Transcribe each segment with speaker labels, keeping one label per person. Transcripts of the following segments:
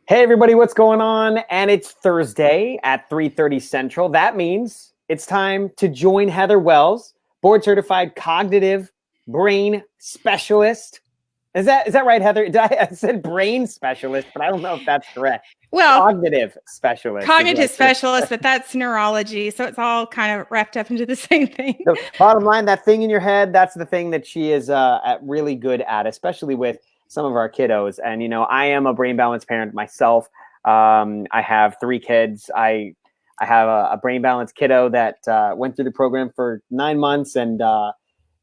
Speaker 1: Hey everybody, what's going on? And it's Thursday at 3:30 Central. That means it's time to join Heather Wells, board certified cognitive brain specialist. Is that right, Heather? I said brain specialist, but I don't know if that's correct.
Speaker 2: Well,
Speaker 1: cognitive specialist.
Speaker 2: Cognitive specialist, but that's neurology. So it's all kind of wrapped up into the same thing.
Speaker 1: The bottom line, that thing in your head, that's the thing that she is really good at, especially with some of our kiddos. And, you know, I am a brain balance parent myself. I have 3 kids. I have a brain balance kiddo that went through the program for 9 months, and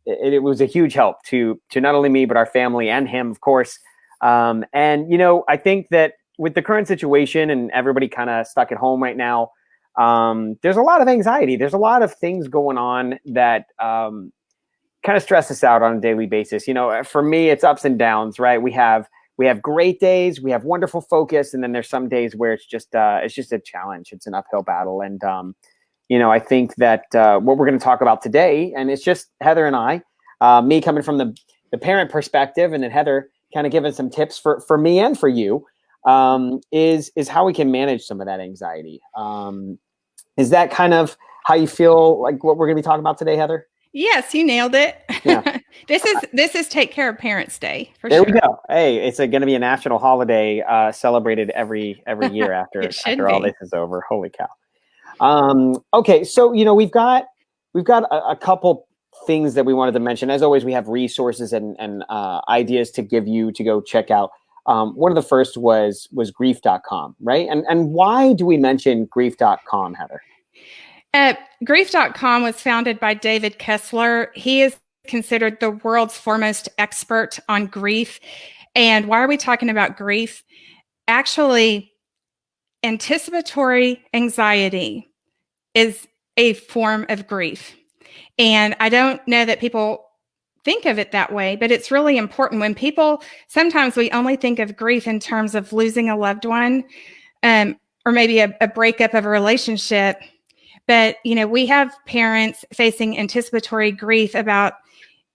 Speaker 1: it was a huge help to not only me, but our family and him, of course. And, you know, I think that with the current situation and everybody kind of stuck at home right now, there's a lot of anxiety. There's a lot of things going on that kind of stress us out on a daily basis. You know, for me, it's ups and downs, right? We have great days, we have wonderful focus, and then there's some days where it's just a challenge. It's an uphill battle. And you know, I think that what we're going to talk about today, and it's just Heather and I, me coming from the parent perspective, and then Heather kind of giving some tips for me and for you, is how we can manage some of that anxiety. Is that kind of how you feel like what we're going to be talking about today, Heather?
Speaker 2: Yes, you nailed it.
Speaker 1: Yeah.
Speaker 2: This is Take Care of Parents Day for
Speaker 1: there
Speaker 2: sure.
Speaker 1: There we go. Hey, it's going to be a national holiday celebrated every year after all this is over. Holy cow. Okay, so you know we've got a couple things that we wanted to mention. As always, we have resources and ideas to give you to go check out. One of the first was grief.com, right? And why do we mention grief.com, Heather?
Speaker 2: Grief.com was founded by David Kessler. He is considered the world's foremost expert on grief. And why are we talking about grief? Actually, anticipatory anxiety is a form of grief. And I don't know that people think of it that way, but it's really important. When sometimes we only think of grief in terms of losing a loved one, or maybe a breakup of a relationship. But, you know, we have parents facing anticipatory grief about,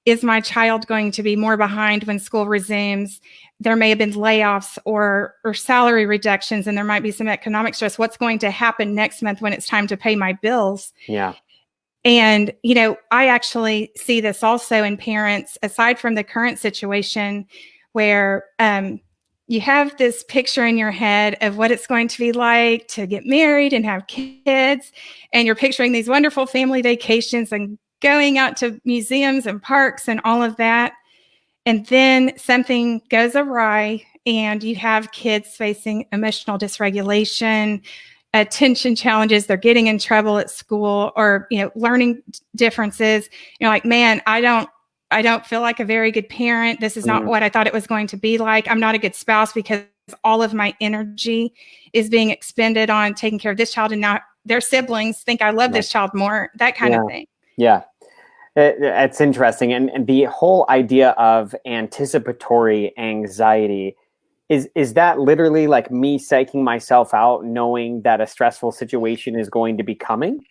Speaker 2: is my child going to be more behind when school resumes? There may have been layoffs or salary reductions, and there might be some economic stress. What's going to happen next month when it's time to pay my bills?
Speaker 1: Yeah.
Speaker 2: And, you know, I actually see this also in parents, aside from the current situation where you have this picture in your head of what it's going to be like to get married and have kids. And you're picturing these wonderful family vacations and going out to museums and parks and all of that. And then something goes awry and you have kids facing emotional dysregulation, attention challenges, they're getting in trouble at school, or, you know, learning differences. You're like, man, I don't feel like a very good parent. This is not what I thought it was going to be like. I'm not a good spouse because all of my energy is being expended on taking care of this child, and now their siblings think I love this child more, that kind of thing.
Speaker 1: Yeah. It's interesting. And the whole idea of anticipatory anxiety, is that literally like me psyching myself out knowing that a stressful situation is going to be coming?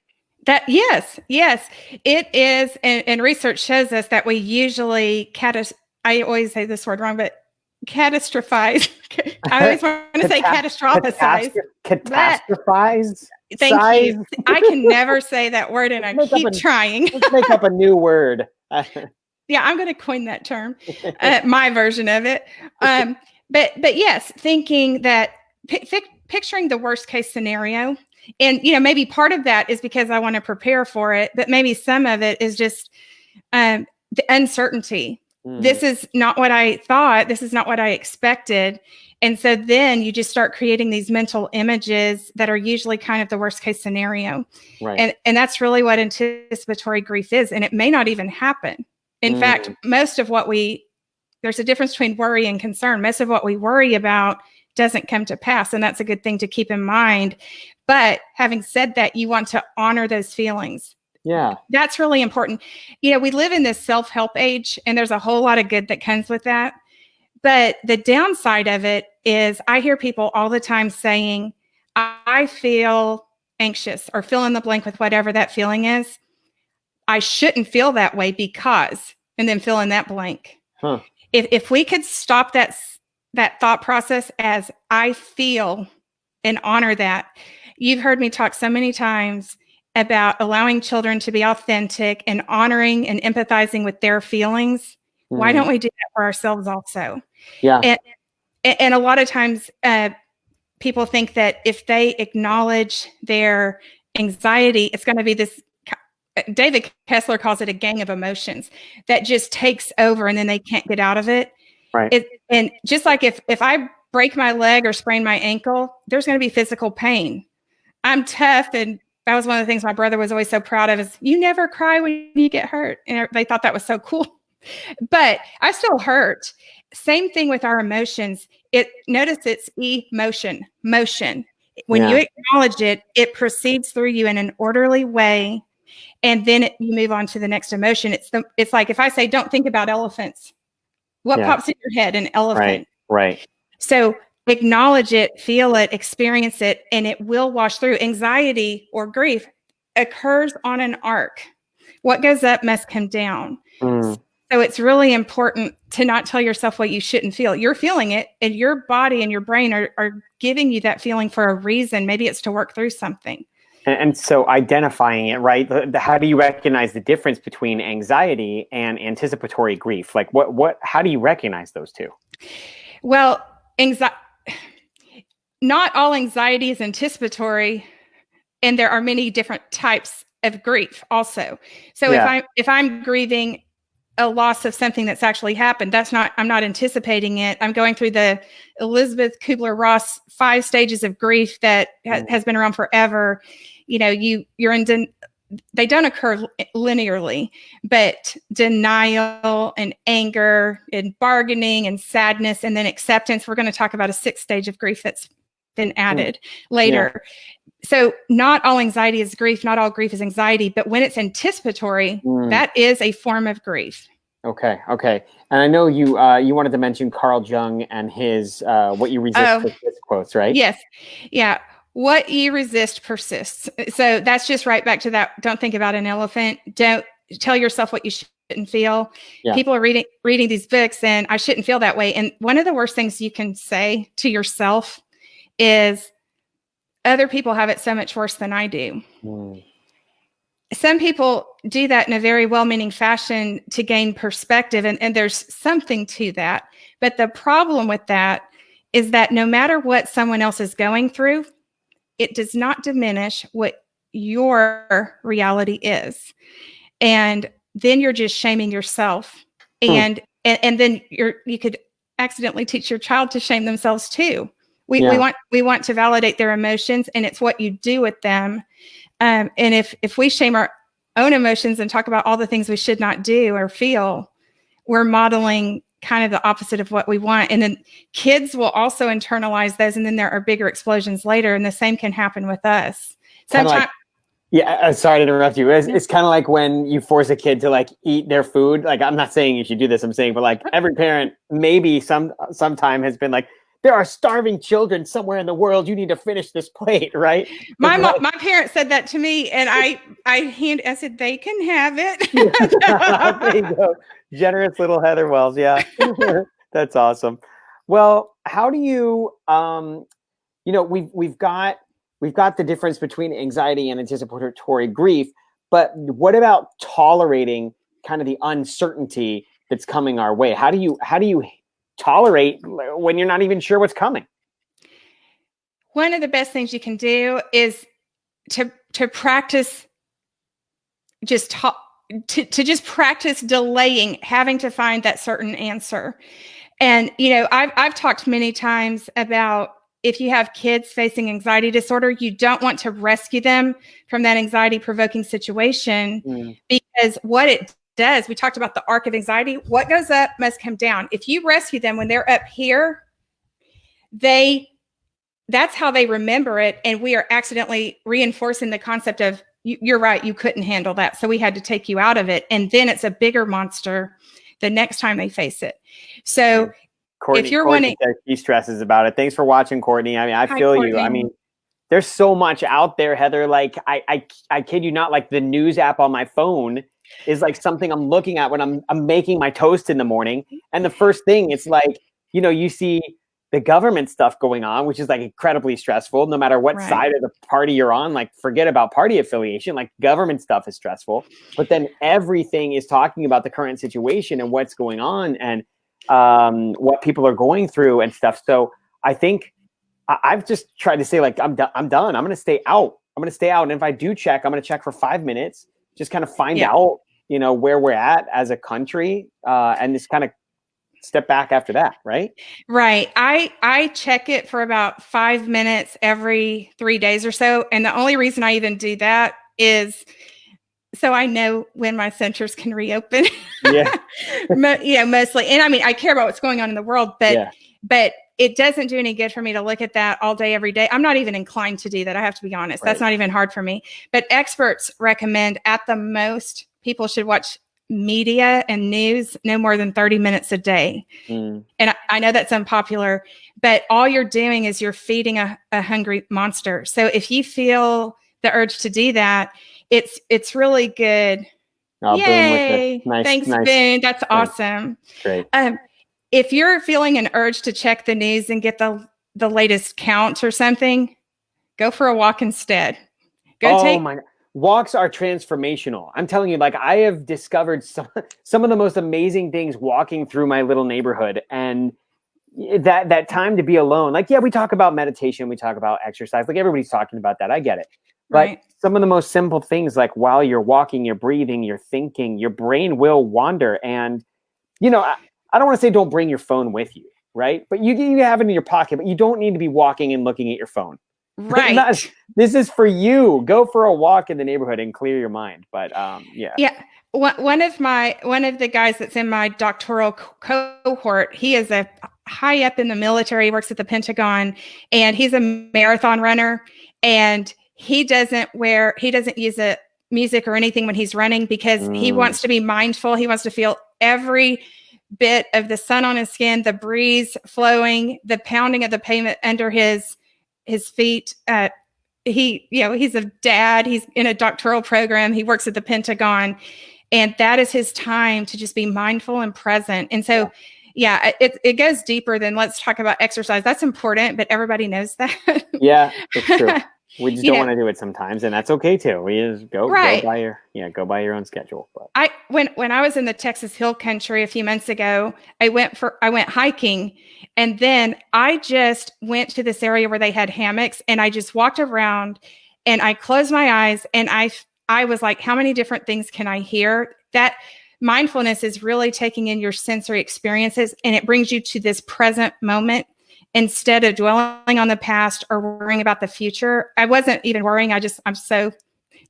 Speaker 2: Yes, it is. And research shows us that we usually I always say this word wrong, but catastrophize. I always want to say catastrophize.
Speaker 1: Catastrophize?
Speaker 2: Thank you. I can never say that word, and I keep trying.
Speaker 1: Let's make up a new word.
Speaker 2: Yeah, I'm going to coin that term, my version of it. But yes, thinking that, picturing the worst case scenario. And, you know, maybe part of that is because I want to prepare for it, but maybe some of it is just the uncertainty. This is not what I thought. This is not what I expected. And so then you just start creating these mental images that are usually kind of the worst case scenario.
Speaker 1: Right.
Speaker 2: And that's really what anticipatory grief is. And it may not even happen. In fact, there's a difference between worry and concern. Most of what we worry about doesn't come to pass. And that's a good thing to keep in mind. But having said that, you want to honor those feelings.
Speaker 1: Yeah.
Speaker 2: That's really important. You know, we live in this self-help age, and there's a whole lot of good that comes with that. But the downside of it is I hear people all the time saying, I feel anxious, or fill in the blank with whatever that feeling is. I shouldn't feel that way because, and then fill in that blank.
Speaker 1: Huh.
Speaker 2: If we could stop that that thought process as I feel and honor that. You've heard me talk so many times about allowing children to be authentic and honoring and empathizing with their feelings. Why don't we do that for ourselves also?
Speaker 1: Yeah.
Speaker 2: And a lot of times people think that if they acknowledge their anxiety, it's going to be this, David Kessler calls it a gang of emotions that just takes over and then they can't get out of it.
Speaker 1: Right.
Speaker 2: And just like if I break my leg or sprain my ankle, there's going to be physical pain. I'm tough. And that was one of the things my brother was always so proud of is you never cry when you get hurt. And they thought that was so cool. But I still hurt. Same thing with our emotions. Notice it's motion. When you acknowledge it, it proceeds through you in an orderly way. And then you move on to the next emotion. It's like if I say, don't think about elephants, what pops in your head? An elephant.
Speaker 1: Right.
Speaker 2: So acknowledge it, feel it, experience it, and it will wash through. Anxiety or grief occurs on an arc. What goes up must come down. So it's really important to not tell yourself what you shouldn't feel. You're feeling it, and your body and your brain are giving you that feeling for a reason. Maybe it's to work through something.
Speaker 1: And so identifying it, right? How do you recognize the difference between anxiety and anticipatory grief? Like how do you recognize those two?
Speaker 2: Well, not all anxiety is anticipatory, and there are many different types of grief also. So if I'm grieving a loss of something that's actually happened, I'm not anticipating it. I'm going through the Elizabeth Kubler-Ross 5 stages of grief that has been around forever. They don't occur linearly, but denial and anger and bargaining and sadness and then acceptance. We're going to talk about a 6th stage of grief that's been added later. So not all anxiety is grief, not all grief is anxiety, but when it's anticipatory, that is a form of grief. Okay.
Speaker 1: And I know you wanted to mention Carl Jung and his what you resist persists quotes, right?
Speaker 2: Yes. Yeah. What you resist persists. So that's just right back to that. Don't think about an elephant. Don't tell yourself what you shouldn't feel. Yeah. People are reading these books and I shouldn't feel that way. And one of the worst things you can say to yourself is other people have it so much worse than I do. Some people do that in a very well-meaning fashion to gain perspective, and there's something to that. But the problem with that is that no matter what someone else is going through, it does not diminish what your reality is. And then you're just shaming yourself. And then you could accidentally teach your child to shame themselves too. We want to validate their emotions, and it's what you do with them. And if we shame our own emotions and talk about all the things we should not do or feel, we're modeling kind of the opposite of what we want. And then kids will also internalize those, and then there are bigger explosions later, and the same can happen with us. Sometimes.
Speaker 1: Sorry to interrupt you. It's kind of like when you force a kid to like eat their food. Like, I'm not saying you should do this. I'm saying, but like every parent maybe sometime has been like, there are starving children somewhere in the world. You need to finish this plate, right?
Speaker 2: My parents said that to me, and I said they can have it.
Speaker 1: There you go. Generous little Heather Wells. Yeah, that's awesome. Well, how do you, we've got the difference between anxiety and anticipatory grief, but what about tolerating kind of the uncertainty that's coming our way? How do you tolerate when you're not even sure what's coming?
Speaker 2: One of the best things you can do is to practice just practice delaying having to find that certain answer. And I've talked many times about if you have kids facing anxiety disorder, you don't want to rescue them from that anxiety provoking situation because what it does, we talked about the arc of anxiety. What goes up must come down. If you rescue them when they're up here, that's how they remember it. And we are accidentally reinforcing the concept of, you're right, you couldn't handle that, so we had to take you out of it. And then it's a bigger monster the next time they face it. So
Speaker 1: Courtney,
Speaker 2: if you're wanting,
Speaker 1: she stresses about it. Thanks for watching, Courtney. I mean, I feel you. I mean, there's so much out there, Heather. Like I kid you not, like the news app on my phone is like something I'm looking at when I'm making my toast in the morning. And the first thing, it's like, you see the government stuff going on, which is like incredibly stressful, no matter what side of the party you're on. Like, forget about party affiliation, like government stuff is stressful, but then everything is talking about the current situation and what's going on and what people are going through and stuff. So I think I've just tried to say, like, I'm done. I'm going to stay out. And if I do check, I'm going to check for 5 minutes, just kind of find out, where we're at as a country, and just kind of step back after that. Right.
Speaker 2: Right. I check it for about 5 minutes every 3 days or so. And the only reason I even do that is so I know when my centers can reopen.
Speaker 1: Yeah.
Speaker 2: Mostly. And I mean, I care about what's going on in the world, but it doesn't do any good for me to look at that all day, every day. I'm not even inclined to do that. I have to be honest. Right. That's not even hard for me. But experts recommend at the most people should watch media and news no more than 30 minutes a day. And I know that's unpopular, but all you're doing is you're feeding a hungry monster. So if you feel the urge to do that, it's really good.
Speaker 1: Oh,
Speaker 2: yay.
Speaker 1: Nice,
Speaker 2: thanks,
Speaker 1: nice.
Speaker 2: Boone. That's awesome.
Speaker 1: Great.
Speaker 2: If you're feeling an urge to check the news and get the latest count or something, go for a walk instead.
Speaker 1: Walks are transformational. I'm telling you, like, I have discovered some of the most amazing things walking through my little neighborhood, and that time to be alone. Like, we talk about meditation, we talk about exercise, like everybody's talking about that. I get it. But some of the most simple things, like while you're walking, you're breathing, you're thinking, your brain will wander. And, I don't want to say don't bring your phone with you, right? But you have it in your pocket, but you don't need to be walking and looking at your phone.
Speaker 2: Right.
Speaker 1: This is for you. Go for a walk in the neighborhood and clear your mind. But
Speaker 2: yeah. One of the guys that's in my doctoral cohort, he is a high up in the military, he works at the Pentagon, and he's a marathon runner. And he doesn't use a music or anything when he's running because he wants to be mindful. He wants to feel every bit of the sun on his skin, the breeze flowing, the pounding of the pavement under his feet. He's a dad. He's in a doctoral program. He works at the Pentagon, and that is his time to just be mindful and present. And so, it goes deeper than let's talk about exercise. That's important, but everybody knows that.
Speaker 1: Yeah, it's true. We just don't want to do it sometimes, and that's okay too. We just go by your own schedule. But
Speaker 2: when I was in the Texas Hill Country a few months ago, I went hiking, and then I just went to this area where they had hammocks, and I just walked around, and I closed my eyes, and I was like, how many different things can I hear? That mindfulness is really taking in your sensory experiences, and it brings you to this present moment. Instead of dwelling on the past or worrying about the future. I wasn't even worrying. I'm so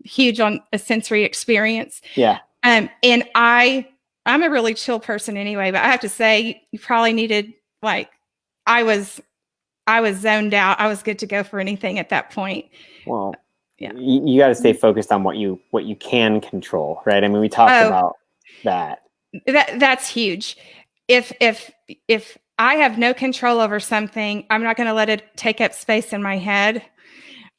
Speaker 2: huge on a sensory experience.
Speaker 1: Yeah.
Speaker 2: And I'm a really chill person anyway, but I have to say you probably needed, like, I was zoned out. I was good to go for anything at that point.
Speaker 1: Well, you got to stay focused on what you can control, right? I mean, we talked about that.
Speaker 2: That's huge. If I have no control over something, I'm not going to let it take up space in my head.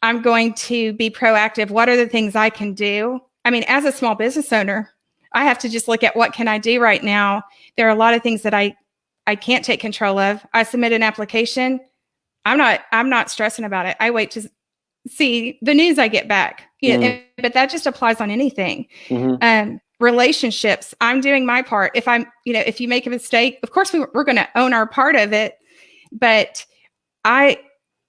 Speaker 2: I'm going to be proactive. What are the things I can do? I mean, as a small business owner, I have to just look at what can I do right now. There are a lot of things that I can't take control of. I submit an application. I'm not stressing about it. I wait to see the news I get back. But that just applies on anything. Relationships, I'm doing my part. If you make a mistake, of course we're going to own our part of it, but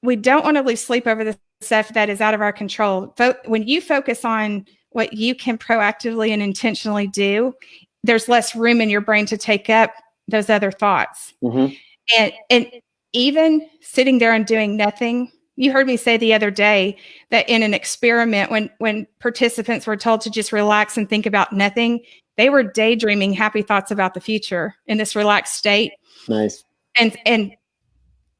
Speaker 2: we don't want to lose sleep over the stuff that is out of our control. When you focus on what you can proactively and intentionally do, there's less room in your brain to take up those other thoughts. And even sitting there and doing nothing. You heard me say the other day that in an experiment, when participants were told to just relax and think about nothing, they were daydreaming happy thoughts about the future in this relaxed state.
Speaker 1: Nice.
Speaker 2: And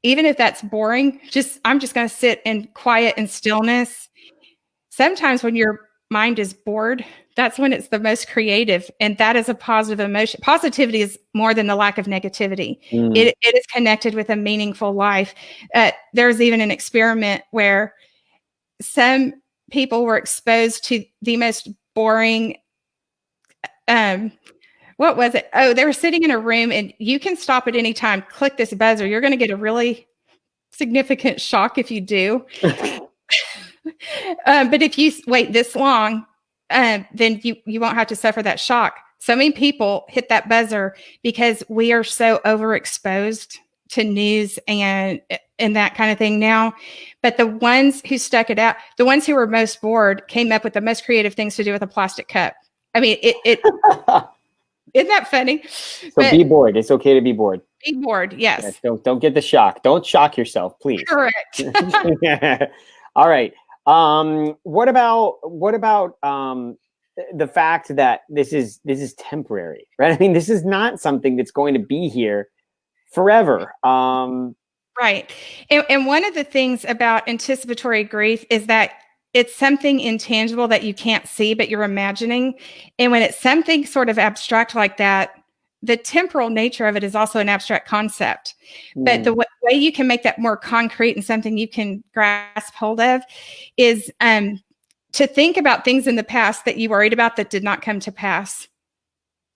Speaker 2: even if that's boring, I'm just going to sit in quiet and stillness. Sometimes when your mind is bored, that's when it's the most creative. And that is a positive emotion. Positivity is more than the lack of negativity. It is connected with a meaningful life. There's even an experiment where some people were exposed to the most boring, what was it? Oh, they were sitting in a room, and you can stop at any time. Click this buzzer. You're going to get a really significant shock if you do. But if you wait this long, then you won't have to suffer that shock. So many people hit that buzzer because we are so overexposed to news and that kind of thing now. But the ones who stuck it out, the ones who were most bored, came up with the most creative things to do with a plastic cup. I mean, it isn't that funny?
Speaker 1: So be bored. It's okay to be bored.
Speaker 2: Be bored. Yes.
Speaker 1: Don't get the shock. Don't shock yourself, please.
Speaker 2: Correct.
Speaker 1: Yeah. All right. What about the fact that this is temporary, right? I mean, this is not something that's going to be here forever.
Speaker 2: Right. And one of the things about anticipatory grief is that it's something intangible that you can't see, but you're imagining. And when it's something sort of abstract like that, the temporal nature of it is also an abstract concept. But the way you can make that more concrete and something you can grasp hold of is to think about things in the past that you worried about that did not come to pass.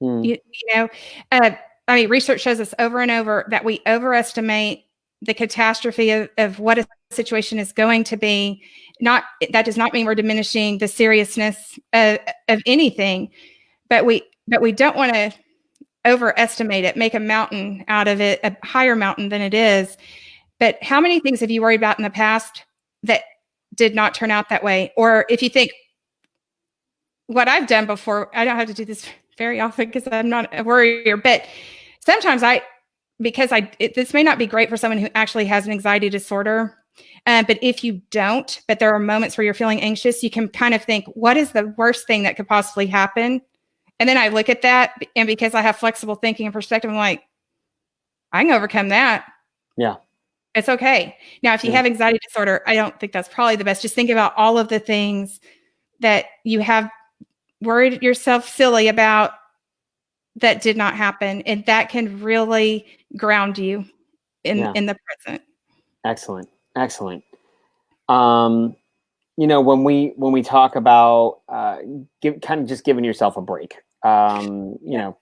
Speaker 2: You know, I mean, research shows us over and over that we overestimate the catastrophe of what a situation is going to be. That does not mean we're diminishing the seriousness of anything, but we don't want to overestimate it, make a mountain out of it, a higher mountain than it is. But how many things have you worried about in the past that did not turn out that way? Or if you think, what I've done before, I don't have to do this very often because I'm not a worrier, but sometimes this may not be great for someone who actually has an anxiety disorder. But if you don't, but there are moments where you're feeling anxious, you can kind of think, what is the worst thing that could possibly happen? And then I look at that, and because I have flexible thinking and perspective, I'm like, I can overcome that.
Speaker 1: Yeah.
Speaker 2: It's okay. Now, if you have anxiety disorder, I don't think that's probably the best. Just think about all of the things that you have worried yourself silly about that did not happen. And that can really ground you in the present.
Speaker 1: Excellent. Excellent. You know, when we talk about kind of just giving yourself a break, you know,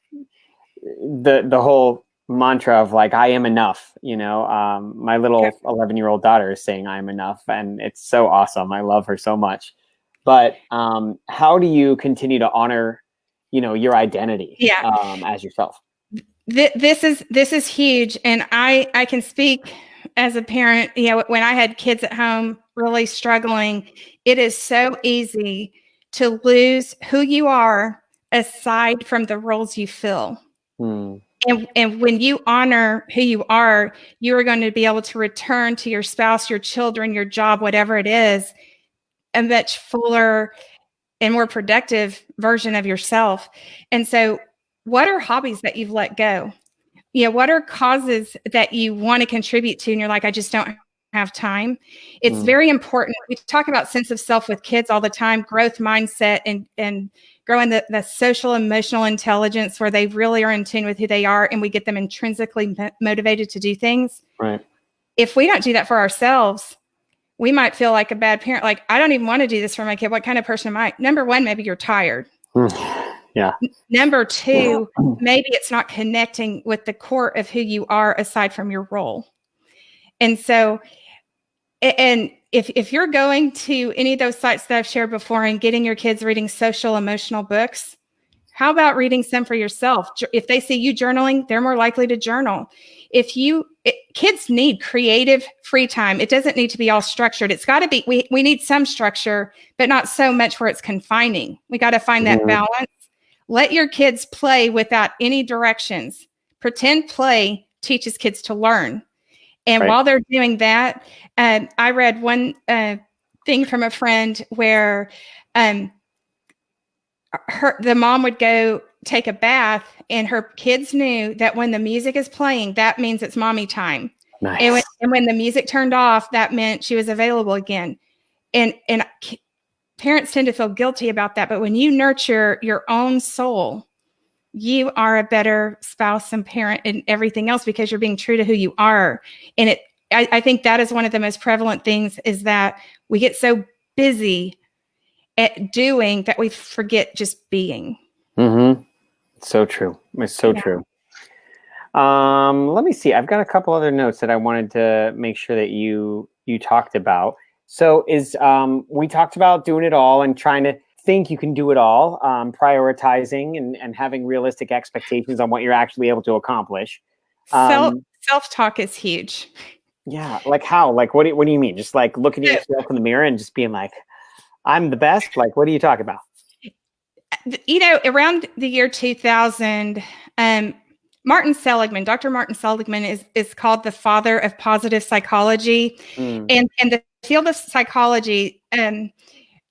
Speaker 1: the whole mantra of like, I am enough, you know, my little 11-year-old daughter is saying I am enough, and it's so awesome. I love her so much. But how do you continue to honor, you know, your identity as yourself?
Speaker 2: This is huge. And I can speak as a parent, you know, when I had kids at home really struggling, it is so easy to lose who you are aside from the roles you fill. And when you honor who you are going to be able to return to your spouse, your children, your job, whatever it is, a much fuller and more productive version of yourself. And so what are hobbies that you've let go? You know, what are causes that you want to contribute to? And you're like, I just don't have time. It's very important. We talk about sense of self with kids all the time, growth mindset, and growing the social emotional intelligence where they really are in tune with who they are, and we get them intrinsically motivated to do things.
Speaker 1: Right.
Speaker 2: If we don't do that for ourselves, we might feel like a bad parent. Like, I don't even want to do this for my kid. What kind of person am I? Number one, maybe you're tired.
Speaker 1: Yeah. Number
Speaker 2: two, maybe it's not connecting with the core of who you are aside from your role. And so, and if you're going to any of those sites that I've shared before and getting your kids reading social emotional books, how about reading some for yourself? If they see you journaling, they're more likely to journal. Kids need creative free time. It doesn't need to be all structured. It's got to be, we need some structure, but not so much where it's confining. We got to find that balance. Let your kids play without any directions. Pretend play teaches kids to learn. And while they're doing that, I read one thing from a friend where the mom would go take a bath, and her kids knew that when the music is playing, that means it's mommy time.
Speaker 1: Nice.
Speaker 2: And when the music turned off, that meant she was available again. And parents tend to feel guilty about that. But when you nurture your own soul, you are a better spouse and parent and everything else because you're being true to who you are. And I think that is one of the most prevalent things, is that we get so busy at doing that we forget just being.
Speaker 1: So true. It's so
Speaker 2: Yeah.
Speaker 1: true. Let me see. I've got a couple other notes that I wanted to make sure that you talked about. So we talked about doing it all and trying to think you can do it all, prioritizing and having realistic expectations on what you're actually able to accomplish.
Speaker 2: Self-talk is huge.
Speaker 1: Yeah. Like how? Like what do you mean? Just like looking at yourself in the mirror and just being like, I'm the best? Like, what are you talking about?
Speaker 2: Around the year 2000, Dr. Martin Seligman is called the father of positive psychology. And the field of psychology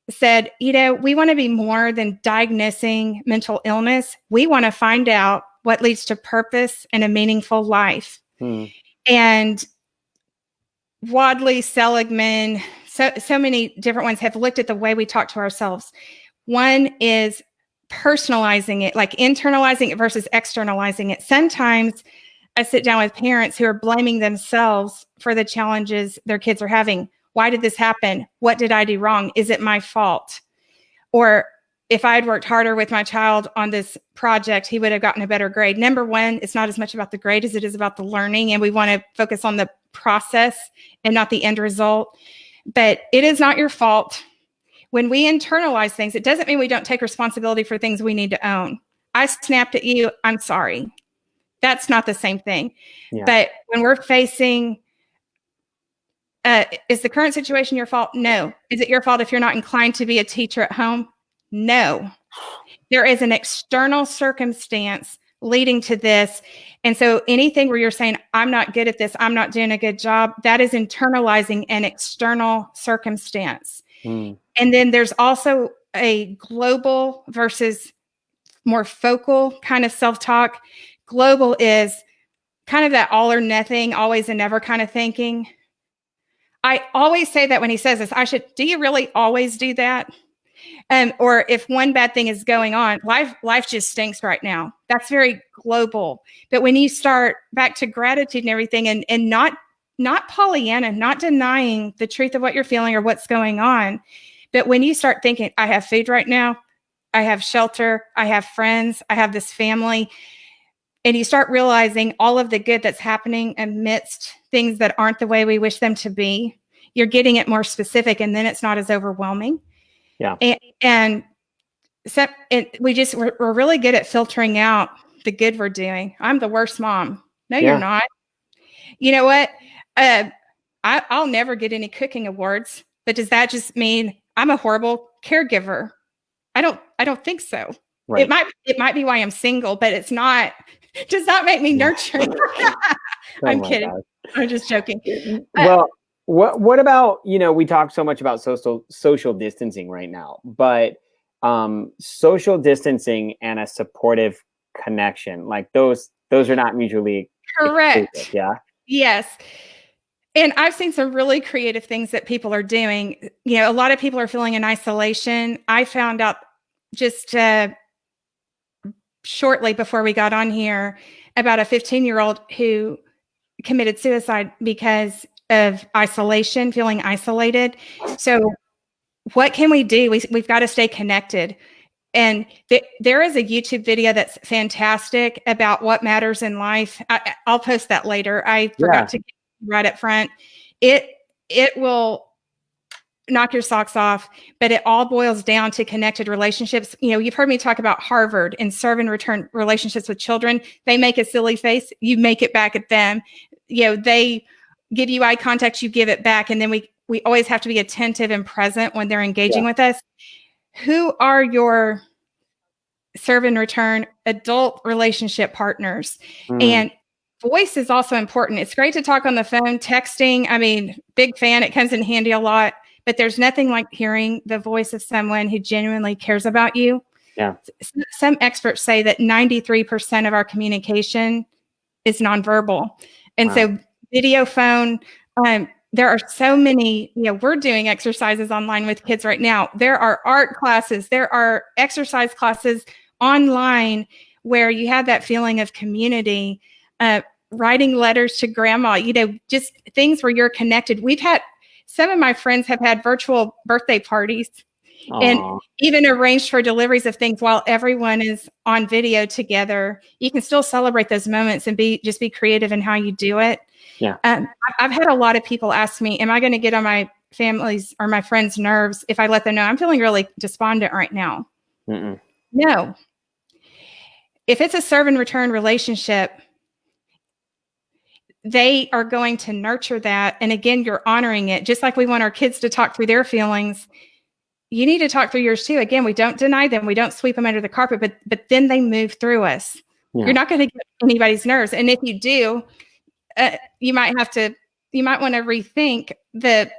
Speaker 2: said, we want to be more than diagnosing mental illness. We want to find out what leads to purpose and a meaningful life. And Wadley, Seligman, so many different ones have looked at the way we talk to ourselves. One is personalizing it, like internalizing it versus externalizing it. Sometimes I sit down with parents who are blaming themselves for the challenges their kids are having. Why did this happen? What did I do wrong? Is it my fault? Or if I had worked harder with my child on this project, he would have gotten a better grade. Number one, it's not as much about the grade as it is about the learning. And we want to focus on the process and not the end result. But it is not your fault. When we internalize things, it doesn't mean we don't take responsibility for things we need to own. I snapped at you. I'm sorry. That's not the same thing. Yeah. But when we're facing, is the current situation your fault? No. Is it your fault if you're not inclined to be a teacher at home? No. There is an external circumstance leading to this. And so anything where you're saying, I'm not good at this, I'm not doing a good job, that is internalizing an external circumstance. And then there's also a global versus more focal kind of self-talk. Global is kind of that all or nothing, always and never kind of thinking. I always say that when he says this, do you really always do that? Or if one bad thing is going on, life just stinks right now. That's very global. But when you start back to gratitude and everything and not Pollyanna, not denying the truth of what you're feeling or what's going on. But when you start thinking, I have food right now, I have shelter, I have friends, I have this family, and you start realizing all of the good that's happening amidst things that aren't the way we wish them to be, you're getting it more specific, and then it's not as overwhelming.
Speaker 1: Yeah.
Speaker 2: And so we're really good at filtering out the good we're doing. I'm the worst mom. No, you're not. You know what? I'll never get any cooking awards, but does that just mean I'm a horrible caregiver? I don't think so. Right. It might be why I'm single, but it's not. Does that make me nurturing? I'm kidding. God. I'm just joking.
Speaker 1: Well, what about, we talk so much about social distancing right now, but social distancing and a supportive connection, like those are not mutually
Speaker 2: correct.
Speaker 1: Exclusive, yeah.
Speaker 2: Yes. And I've seen some really creative things that people are doing. A lot of people are feeling in isolation. I found out just shortly before we got on here about a 15-year-old who committed suicide because of isolation, feeling isolated. So what can we do? We've got to stay connected. And there is a YouTube video that's fantastic about what matters in life. I'll post that later. I forgot to get right up front. It will knock your socks off, but it all boils down to connected relationships. You've heard me talk about Harvard and serve and return relationships with children. They make a silly face, you make it back at them. They give you eye contact, you give it back. And then we always have to be attentive and present when they're engaging with us. Who are your serve and return adult relationship partners? And voice is also important. It's great to talk on the phone, texting. I mean, big fan. It comes in handy a lot. But there's nothing like hearing the voice of someone who genuinely cares about you.
Speaker 1: Yeah.
Speaker 2: Some experts say that 93% of our communication is nonverbal. And so video, phone, there are so many, we're doing exercises online with kids right now. There are art classes, there are exercise classes online where you have that feeling of community, writing letters to grandma, just things where you're connected. Some of my friends have had virtual birthday parties and
Speaker 1: Aw.
Speaker 2: even arranged for deliveries of things while everyone is on video together. You can still celebrate those moments and be creative in how you do it.
Speaker 1: Yeah.
Speaker 2: I've had a lot of people ask me, am I going to get on my family's or my friends' nerves if I let them know I'm feeling really despondent right now?
Speaker 1: Mm-mm.
Speaker 2: No. If it's a serve and return relationship, they are going to nurture that. And again, you're honoring it. Just like we want our kids to talk through their feelings, you need to talk through yours too. Again, we don't deny them. We don't sweep them under the carpet, but then they move through us.
Speaker 1: Yeah.
Speaker 2: You're not going to get anybody's nerves. And if you do, you might want to rethink the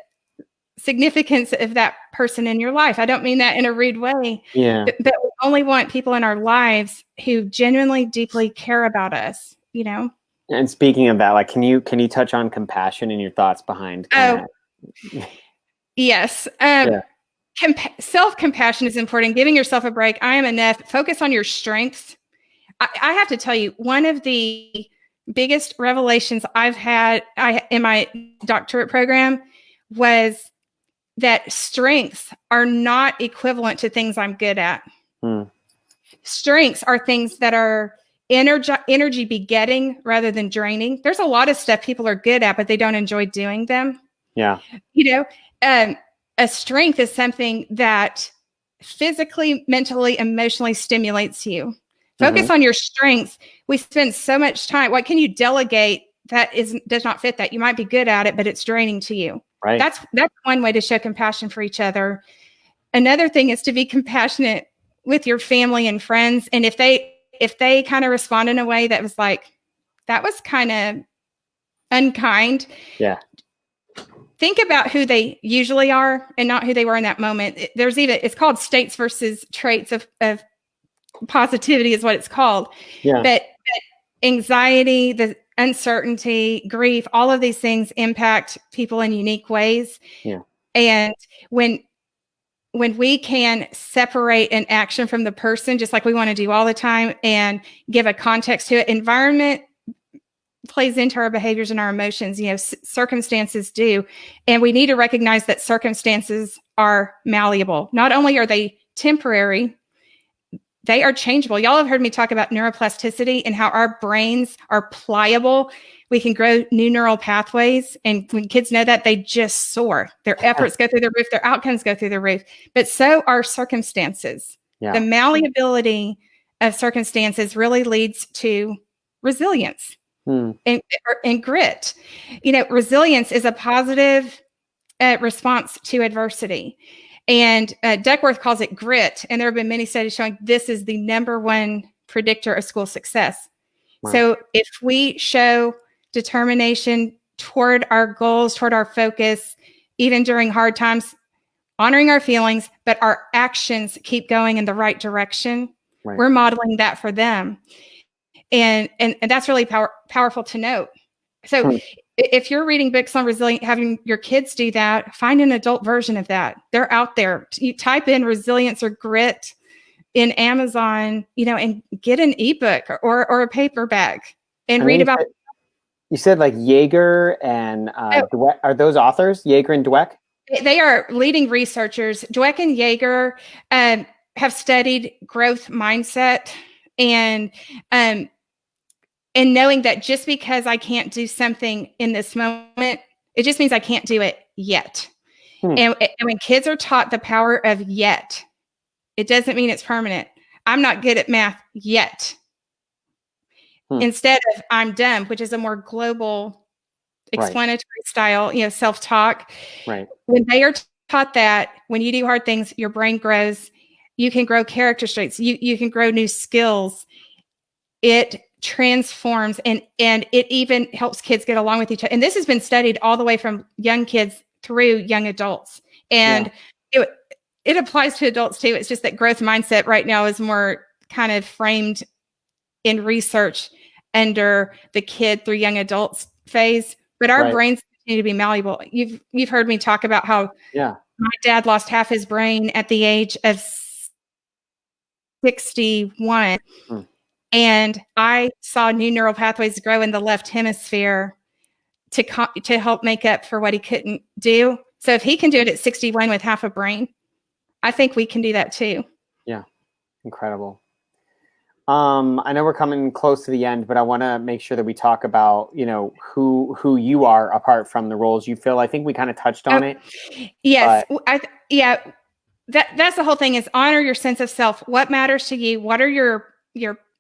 Speaker 2: significance of that person in your life. I don't mean that in a rude way.
Speaker 1: Yeah.
Speaker 2: But we only want people in our lives who genuinely, deeply care about us, you know?
Speaker 1: And speaking of that, like, can you touch on compassion and your thoughts behind that?
Speaker 2: Yes.
Speaker 1: Yeah.
Speaker 2: Self-compassion is important. Giving yourself a break. I am enough. Focus on your strengths. I have to tell you, one of the biggest revelations I've had in my doctorate program was that strengths are not equivalent to things I'm good at. Strengths are things that are energy begetting rather than draining. There's a lot of stuff people are good at, but they don't enjoy doing them.
Speaker 1: Yeah.
Speaker 2: You know, a strength is something that physically, mentally, emotionally stimulates you. Focus on your strengths. We spend so much time. What can you delegate that does not fit that? You might be good at it, but it's draining to you.
Speaker 1: Right.
Speaker 2: That's one way to show compassion for each other. Another thing is to be compassionate with your family and friends. And if they kind of respond in a way that was like, that was kind of unkind.
Speaker 1: Yeah.
Speaker 2: Think about who they usually are and not who they were in that moment. It's called states versus traits of positivity is what it's called.
Speaker 1: Yeah.
Speaker 2: But anxiety, the uncertainty, grief, all of these things impact people in unique ways.
Speaker 1: Yeah.
Speaker 2: And when we can separate an action from the person, just like we want to do all the time, and give a context to it, environment plays into our behaviors and our emotions. You know, circumstances do. And we need to recognize that circumstances are malleable. Not only are they temporary, they are changeable. Y'all have heard me talk about neuroplasticity and how our brains are pliable. We can grow new neural pathways. And when kids know that, they just soar. Their efforts go through the roof. Their outcomes go through the roof. But so are circumstances. Yeah. The malleability of circumstances really leads to resilience and grit. You know, resilience is a positive response to adversity. And Duckworth calls it grit. And there have been many studies showing this is the number one predictor of school success. Wow. So if we show determination toward our goals, toward our focus, even during hard times, honoring our feelings, but our actions keep going in the right direction, right. We're modeling that for them. And that's really powerful to note. So if you're reading books on resilience, having your kids do that, find an adult version of that. They're out there. You type in resilience or grit in Amazon, you know, and get an ebook or a paperback and read about.
Speaker 1: You said like Yeager and Dweck. Are those authors, Yeager and Dweck?
Speaker 2: They are leading researchers. Dweck and Yeager have studied growth mindset and knowing that just because I can't do something in this moment, it just means I can't do it yet. And when kids are taught the power of yet, it doesn't mean it's permanent. I'm not good at math yet. Instead of I'm dumb, which is a more global explanatory style, you know, self-talk.
Speaker 1: Right.
Speaker 2: When they are taught that, when you do hard things, your brain grows. You can grow character traits. You can grow new skills. It transforms and it even helps kids get along with each other. And this has been studied all the way from young kids through young adults. And it applies to adults too. It's just that growth mindset right now is more kind of framed in research under the kid through young adults phase. But our brains continue to be malleable. You've heard me talk about how my dad lost half his brain at the age of 61. And I saw new neural pathways grow in the left hemisphere to help make up for what he couldn't do. So if he can do it at 61 with half a brain, I think we can do that too.
Speaker 1: Yeah. Incredible. I know we're coming close to the end, but I want to make sure that we talk about, who you are apart from the roles you fill. I think we kind of touched on it.
Speaker 2: Yes.
Speaker 1: But
Speaker 2: That's the whole thing, is honor your sense of self. What matters to you? What are your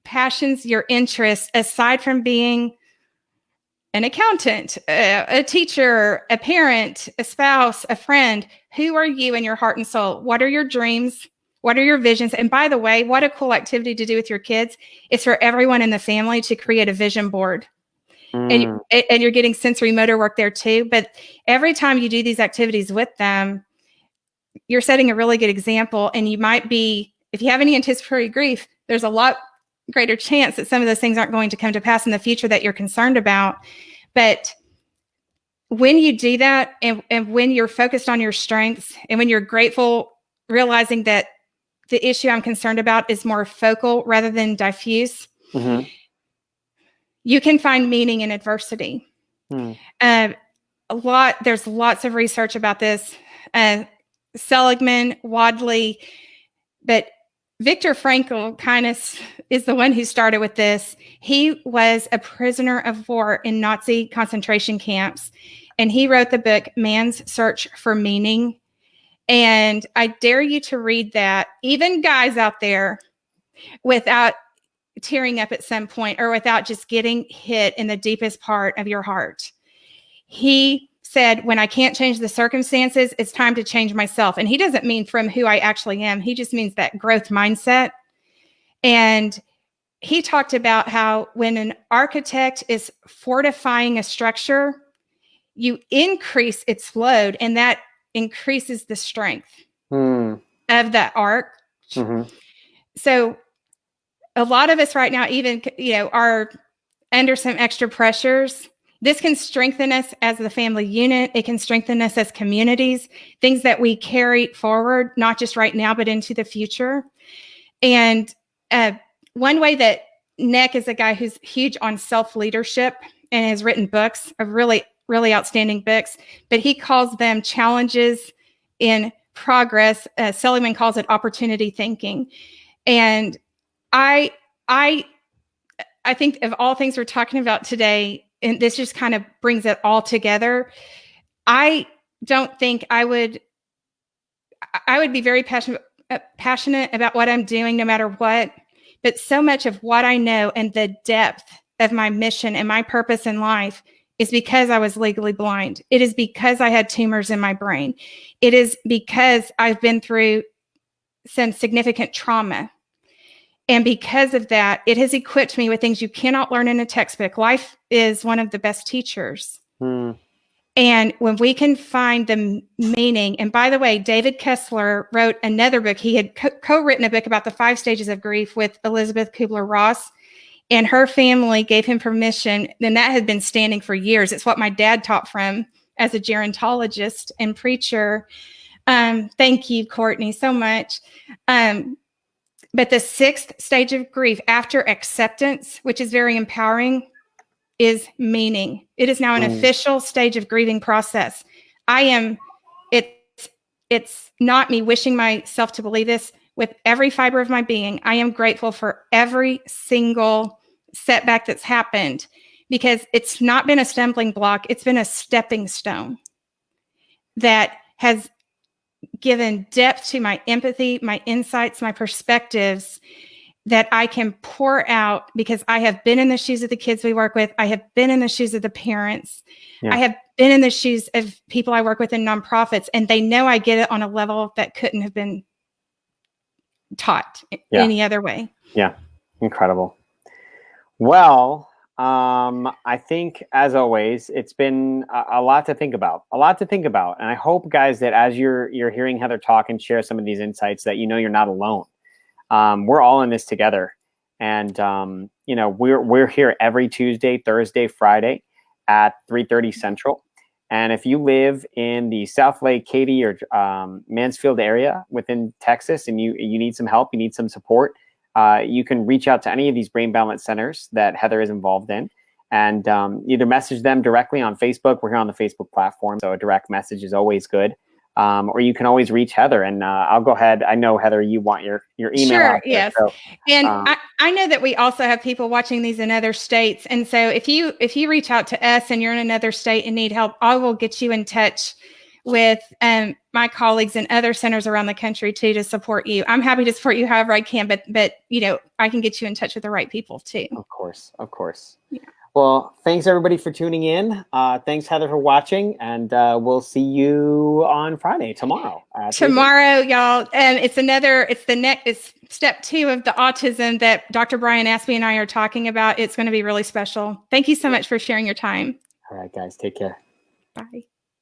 Speaker 2: passions, your interests, aside from being an accountant, a teacher, a parent, a spouse, a friend? Who are you in your heart and soul? What are your dreams? What are your visions? And by the way, what a cool activity to do with your kids is for everyone in the family to create a vision board. And you're getting sensory motor work there too. But every time you do these activities with them, you're setting a really good example. And you might be, if you have any anticipatory grief, there's a lot greater chance that some of those things aren't going to come to pass in the future that you're concerned about. But when you do that, and when you're focused on your strengths, and when you're grateful, realizing that the issue I'm concerned about is more focal rather than diffuse, you can find meaning in adversity. There's lots of research about this. Seligman, Wadley, but Viktor Frankl kind of is the one who started with this. He was a prisoner of war in Nazi concentration camps, and he wrote the book Man's Search for Meaning. And I dare you to read that, even guys out there, without tearing up at some point or without just getting hit in the deepest part of your heart. He said, when I can't change the circumstances, it's time to change myself. And he doesn't mean from who I actually am. He just means that growth mindset. And he talked about how when an architect is fortifying a structure, you increase its load, and that increases the strength of that arc. So a lot of us right now, even, are under some extra pressures. This can strengthen us as the family unit. It can strengthen us as communities, things that we carry forward, not just right now, but into the future. And one way that Nick is a guy who's huge on self-leadership and has written books, of really, really outstanding books, but he calls them challenges in progress. Seligman calls it opportunity thinking. And I think of all things we're talking about today, and this just kind of brings it all together. I don't think I would be very passionate about what I'm doing no matter what, but so much of what I know and the depth of my mission and my purpose in life is because I was legally blind. It is because I had tumors in my brain. It is because I've been through some significant trauma. And because of that, it has equipped me with things you cannot learn in a textbook. Life is one of the best teachers. And when we can find the meaning, and by the way, David Kessler wrote another book. He had co-written a book about the 5 stages of grief with Elizabeth Kubler-Ross, and her family gave him permission. And that had been standing for years. It's what my dad taught from as a gerontologist and preacher. Thank you, Courtney, so much. But the 6th stage of grief, after acceptance, which is very empowering, is meaning. It is now an official stage of grieving process. It's not me wishing myself to believe this. With every fiber of my being, I am grateful for every single setback that's happened, because it's not been a stumbling block. It's been a stepping stone that has given depth to my empathy, my insights, my perspectives that I can pour out, because I have been in the shoes of the kids we work with. I have been in the shoes of the parents. I have been in the shoes of people I work with in nonprofits, and they know I get it on a level that couldn't have been taught any other way. Yeah.
Speaker 1: Incredible. Well, I think, as always, it's been a lot to think about, And I hope, guys, that as you're hearing Heather talk and share some of these insights, that you're not alone. We're all in this together. And, we're here every Tuesday, Thursday, Friday at 3:30 Central. And if you live in the South Lake, Katy, or Mansfield area within Texas, and you need some help, you need some support, you can reach out to any of these brain balance centers that Heather is involved in, and either message them directly on Facebook. We're here on the Facebook platform, so a direct message is always good. or you can always reach Heather, and I'll go ahead. I know, Heather, you want your email
Speaker 2: Sure,
Speaker 1: out there,
Speaker 2: yes.
Speaker 1: so,
Speaker 2: And I know that we also have people watching these in other states. And so if you reach out to us and you're in another state and need help, I will get you in touch with my colleagues in other centers around the country too, to support you. I'm happy to support you however I can, but I can get you in touch with the right people too.
Speaker 1: Of course.
Speaker 2: Yeah.
Speaker 1: Well, thanks everybody for tuning in. Thanks, Heather, for watching, and we'll see you on Friday, tomorrow.
Speaker 2: Tomorrow, y'all. It's step 2 of the autism that Dr. Brian Aspie and I are talking about. It's going to be really special. Thank you so much for sharing your time.
Speaker 1: All right, guys, take care.
Speaker 2: Bye.